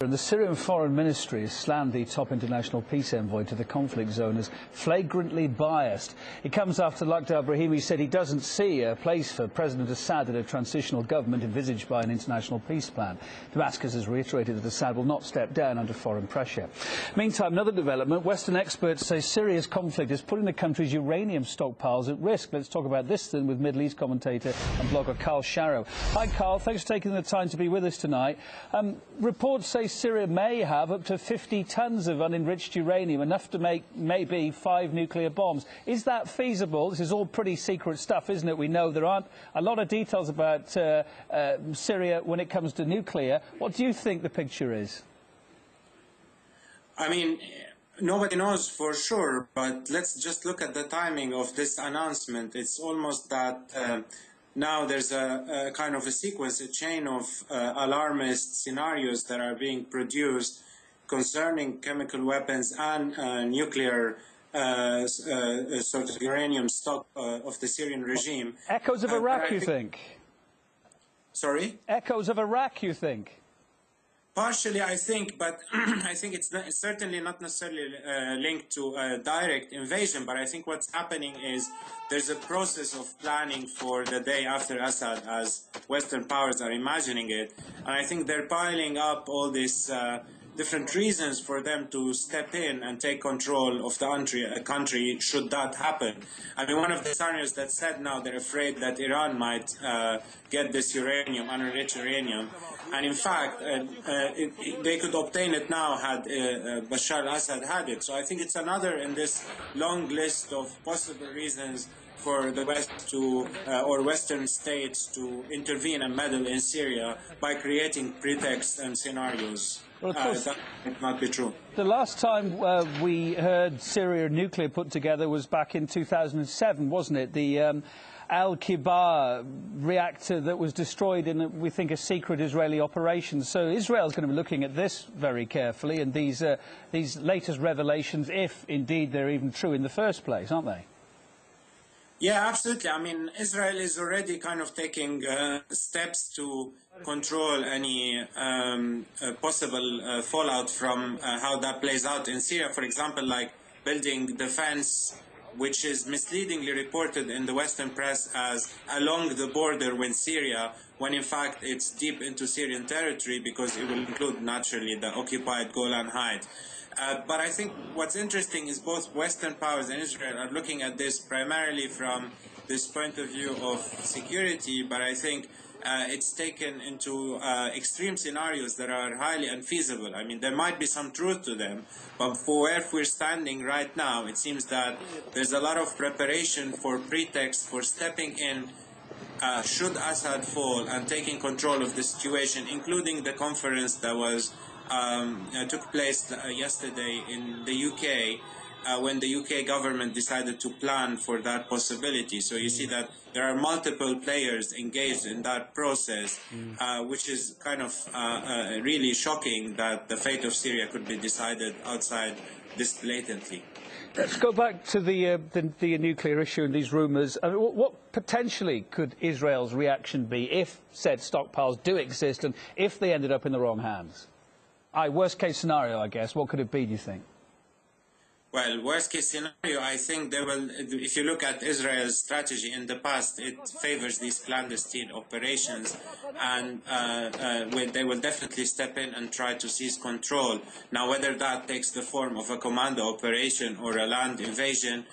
The Syrian Foreign Ministry has slammed the top international peace envoy to the conflict zone as flagrantly biased. It comes after Lakhdar Brahimi said he doesn't see a place for President Assad in a transitional government envisaged by an international peace plan. Damascus has reiterated that Assad will not step down under foreign pressure. Meantime, another development. Western experts say Syria's conflict is putting the country's uranium stockpiles at risk. Let's talk about this then with Middle East commentator and blogger Carl Sharrow. Hi, Carl. Thanks for taking the time to be with us tonight. Reports say Syria may have up to 50 tons of unenriched uranium, enough to make maybe 5 nuclear bombs. Is that feasible? This is all pretty secret stuff, isn't it? We know there aren't a lot of details about Syria when it comes to nuclear. What do you think the picture is? I mean, nobody knows for sure, but let's just look at the timing of this announcement. It's almost that now there's a kind of a sequence, a chain of alarmist scenarios that are being produced concerning chemical weapons and nuclear sort of uranium stock of the Syrian regime. Echoes of Iraq, you think? Sorry? Echoes of Iraq, you think? Partially, I think, but I think it's certainly not necessarily linked to a direct invasion. But I think what's happening is there's a process of planning for the day after Assad, as Western powers are imagining it. And I think they're piling up all these different reasons for them to step in and take control of the country should that happen. I mean, one of the scenarios that said now they're afraid that Iran might get this uranium, unenriched uranium. And in fact, they could obtain it now had Bashar al-Assad had it. So I think it's another in this long list of possible reasons for the West to, or Western states to intervene and meddle in Syria by creating pretexts and scenarios. Well, that might not be true. The last time we heard Syria nuclear put together was back in 2007, wasn't it? The Al-Kibar reactor that was destroyed in, we think, a secret Israeli operation. So Israel's going to be looking at this very carefully, and these latest revelations, if indeed they're even true in the first place, aren't they? Yeah, absolutely. I mean, Israel is already kind of taking steps to control any possible fallout from how that plays out in Syria. For example, like building defense, which is misleadingly reported in the Western press as along the border with Syria, when in fact it's deep into Syrian territory because it will include naturally the occupied Golan Heights. But I think what's interesting is both Western powers and Israel are looking at this primarily from this point of view of security, but I think it's taken into extreme scenarios that are highly unfeasible. I mean, there might be some truth to them, but for where we're standing right now, it seems that there's a lot of preparation for pretext for stepping in should Assad fall and taking control of the situation, including the conference that was took place yesterday in the UK, when the UK government decided to plan for that possibility. So you see that there are multiple players engaged in that process, which is kind of really shocking that the fate of Syria could be decided outside this blatantly. Let's go back to the nuclear issue and these rumours. I mean, what potentially could Israel's reaction be if said stockpiles do exist and if they ended up in the wrong hands? Worst case scenario, I guess. What could it be, do you think? Well, worst case scenario, I think they will, if you look at Israel's strategy in the past, it favors these clandestine operations, and they will definitely step in and try to seize control. Now, whether that takes the form of a commando operation or a land invasion,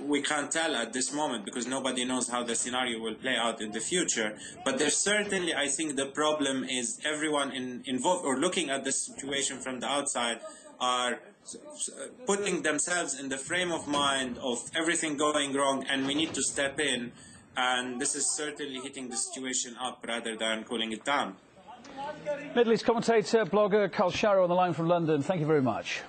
we can't tell at this moment because nobody knows how the scenario will play out in the future. But there's certainly, I think the problem is everyone involved or looking at the situation from the outside are putting themselves in the frame of mind of everything going wrong and we need to step in, and this is certainly hitting the situation up rather than cooling it down. Middle East commentator, blogger Carl Sharrow on the line from London. Thank you very much.